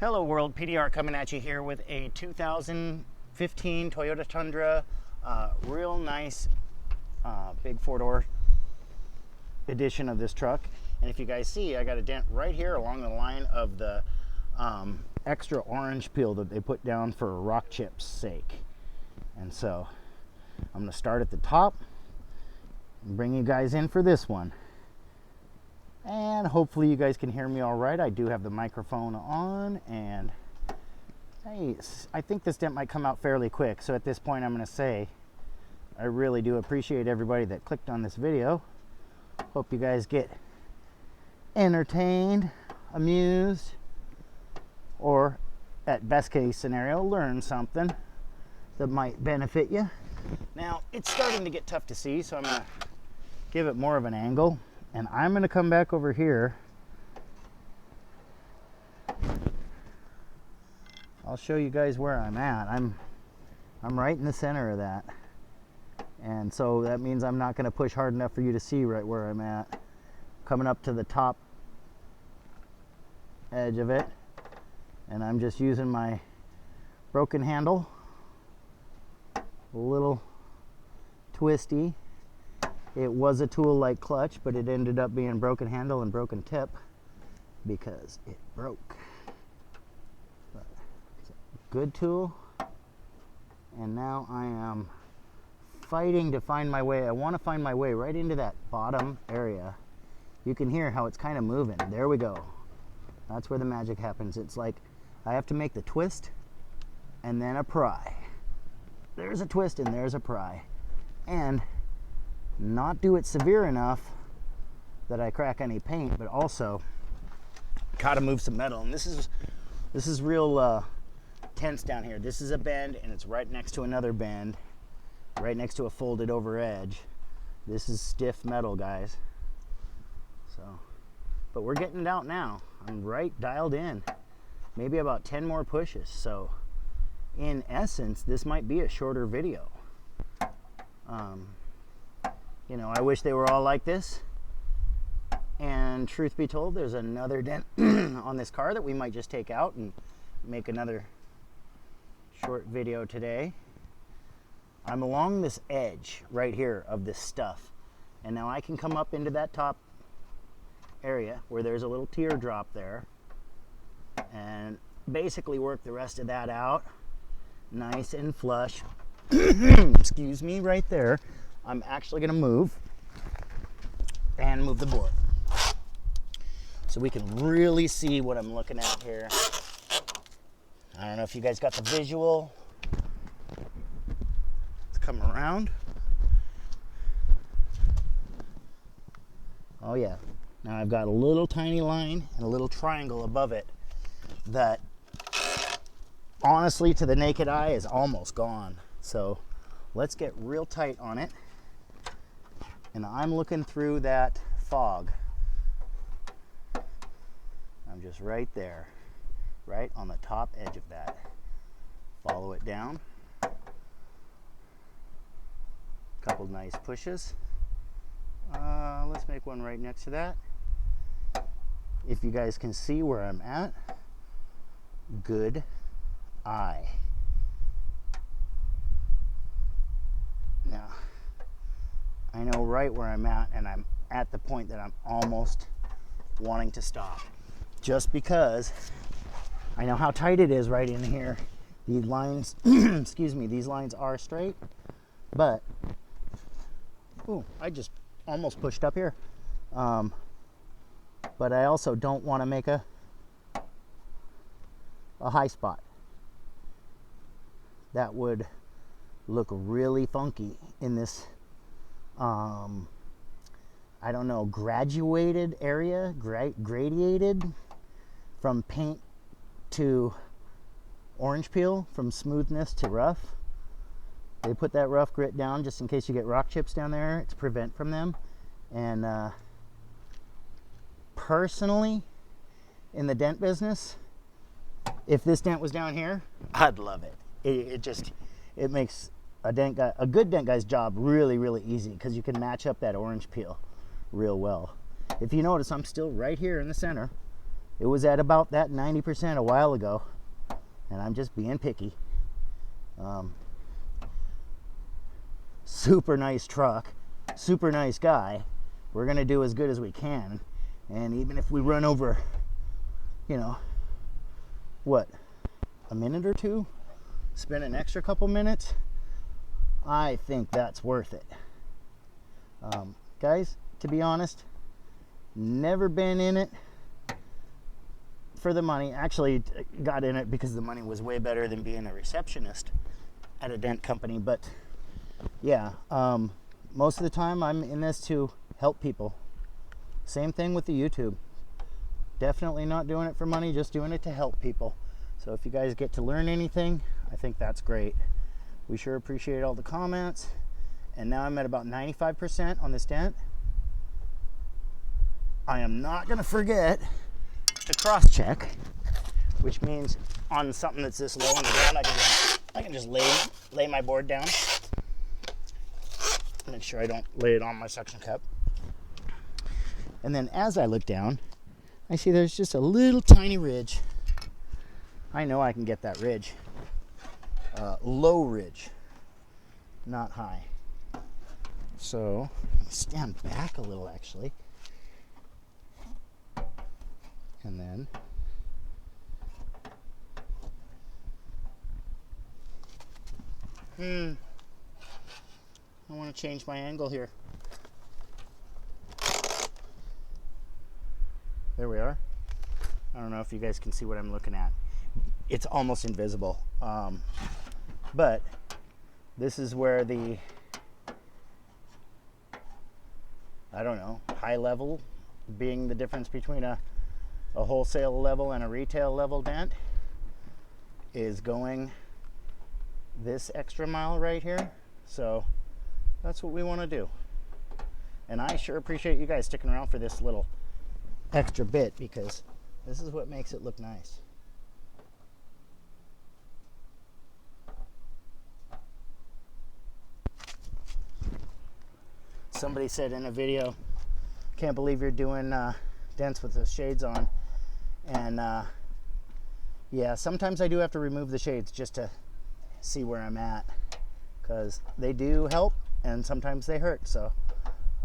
Hello world, PDR coming at you here with a 2015 Toyota Tundra. Real nice big four-door edition of this truck. And if you guys see, I got a dent right here along the line of the extra orange peel that they put down for rock chips sake. And so I'm going to start at the top and bring you guys in for this one. And hopefully you guys can hear me all right. I do have the microphone on, and hey, I think this dent might come out fairly quick. So at this point, I'm going to say I really do appreciate everybody that clicked on this video. Hope you guys get entertained, amused, or at best case scenario, learn something that might benefit you. Now, it's starting to get tough to see, so I'm going to give it more of an angle. And I'm going to come back over here. I'll show you guys where I'm at. I'm right in the center of that. And so that means I'm not going to push hard enough for you to see right where I'm at. Coming up to the top edge of it. And I'm just using my broken handle. A little twisty. It was a tool like clutch, but it ended up being broken handle and broken tip because it broke. But it's a good tool. And now I am fighting to find my way. I want to find my way right into that bottom area. You can hear how it's kind of moving. There we go. That's where the magic happens. It's like I have to make the twist and then a pry. There's a twist and there's a pry. And not do it severe enough that I crack any paint, but also gotta move some metal. And this is real tense down here. This is a bend, and it's right next to another bend, right next to a folded over edge. This is stiff metal, guys. So, but we're getting it out now. I'm right dialed in. Maybe about 10 more pushes. So, in essence, this might be a shorter video. You know, I wish they were all like this. And truth be told, there's another dent on this car that we might just take out and make another short video today. I'm along this edge right here of this stuff. And now I can come up into that top area where there's a little teardrop there and basically work the rest of that out nice and flush. Excuse me, right there. I'm actually going to move the board so we can really see what I'm looking at here. I don't know if you guys got the visual. Let's come around. Oh yeah. Now I've got a little tiny line and a little triangle above it that honestly to the naked eye is almost gone. So let's get real tight on it. And I'm looking through that fog. I'm just right there, right on the top edge of that. Follow it down. Couple nice pushes. Let's make one right next to that. If you guys can see where I'm at, good eye. Now, I know right where I'm at, and I'm at the point that I'm almost wanting to stop. Just because I know how tight it is right in here. These lines, excuse me, these lines are straight, but, ooh, I just almost pushed up here. But I also don't want to make a high spot. That would look really funky in this I don't know, graduated area, gradiated from paint to orange peel, from smoothness to rough. They put that rough grit down just in case you get rock chips down there. It's prevent from them. And personally, in the dent business, if this dent was down here, I'd love it. It makes a good dent guy's job really, really easy because you can match up that orange peel real well. If you notice, I'm still right here in the center It was at about that 90% a while ago, and I'm just being picky. Super nice truck, super nice guy. We're gonna do as good as we can, and even if we run over, you know, what, a minute or two, spend an extra couple minutes, I think that's worth it. Guys, to be honest, never been in it for the money. Actually got in it because the money was way better than being a receptionist at a dent company. But yeah, most of the time I'm in this to help people. Same thing with the YouTube. Definitely not doing it for money, just doing it to help people. So if you guys get to learn anything, I think that's great. We sure appreciate all the comments. And now I'm at about 95% on this dent. I am not gonna forget to cross check, which means on something that's this low on the ground, I can just lay my board down. Make sure I don't lay it on my suction cup. And then as I look down, I see there's just a little tiny ridge. I know I can get that ridge. Low ridge, not high. So stand back a little actually. And then I want to change my angle here. There we are. I don't know if you guys can see what I'm looking at. It's almost invisible. But this is where the, I don't know, high level being the difference between a wholesale level and a retail level dent is going this extra mile right here. So that's what we want to do. And I sure appreciate you guys sticking around for this little extra bit, because this is what makes it look nice. Somebody said in a video, can't believe you're doing dents with the shades on. And yeah, sometimes I do have to remove the shades just to see where I'm at, because they do help and sometimes they hurt. So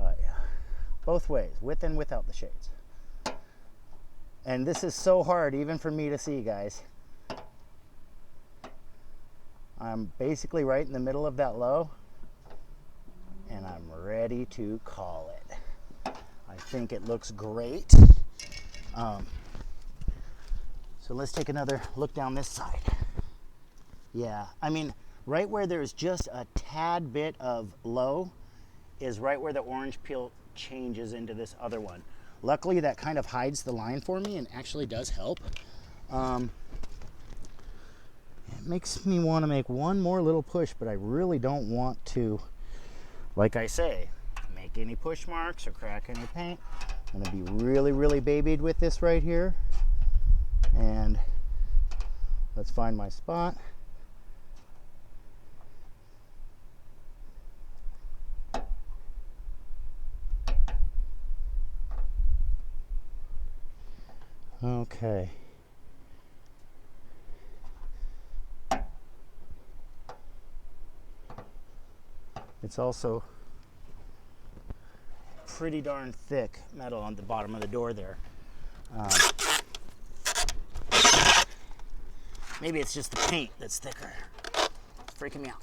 yeah, both ways, with and without the shades. And this is so hard even for me to see, guys. I'm basically right in the middle of that low, and I'm ready to call it. I think it looks great. So let's take another look down this side. Yeah, I mean, right where there's just a tad bit of low is right where the orange peel changes into this other one. Luckily, that kind of hides the line for me and actually does help. It makes me want to make one more little push, but I really don't want to, like I say, make any push marks or crack any paint. I'm going to be really, really babied with this right here. And let's find my spot. Okay. It's also pretty darn thick metal on the bottom of the door there. Maybe it's just the paint that's thicker. It's freaking me out.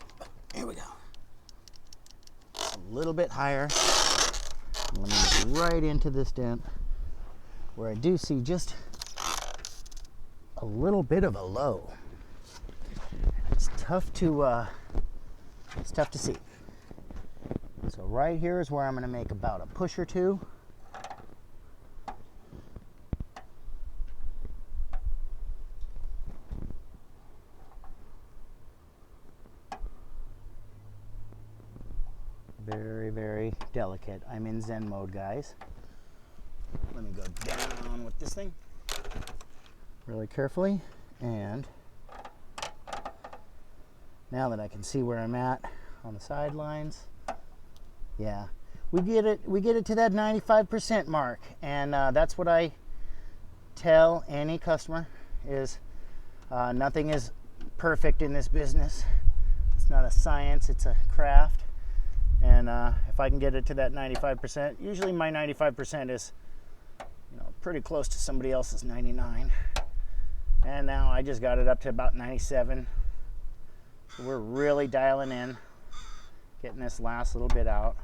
Here we go. A little bit higher. Let me get right into this dent where I do see just a little bit of a low. It's tough to see. So right here is where I'm going to make about a push or two. Very, very delicate. I'm in Zen mode, guys. Let me go down with this thing really carefully. And now that I can see where I'm at on the sidelines, yeah, we get it to that 95% mark, and that's what I tell any customer is nothing is perfect in this business. It's not a science, it's a craft. And if I can get it to that 95%, usually my 95% is, you know, pretty close to somebody else's 99. And now I just got it up to about 97. So we're really dialing in, getting this last little bit out.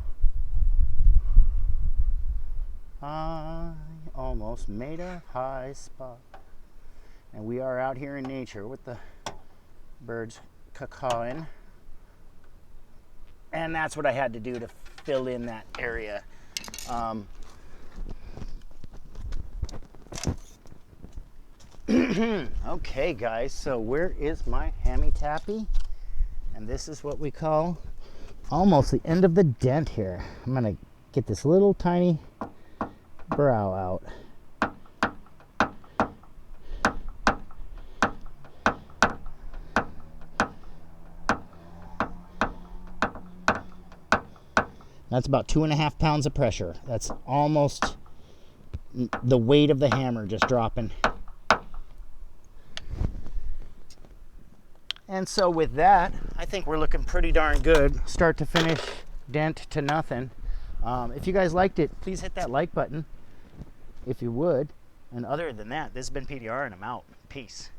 I almost made a high spot. And we are out here in nature with the birds cacawing. And that's what I had to do to fill in that area. Okay guys, so where is my hammy tappy? And this is what we call almost the end of the dent here. I'm gonna get this little tiny brow out. That's about 2.5 pounds of pressure. That's almost the weight of the hammer just dropping. And so with that, I think we're looking pretty darn good. Start to finish, dent to nothing. If you guys liked it, please hit that like button if you would. And other than that, this has been PDR and I'm out. Peace.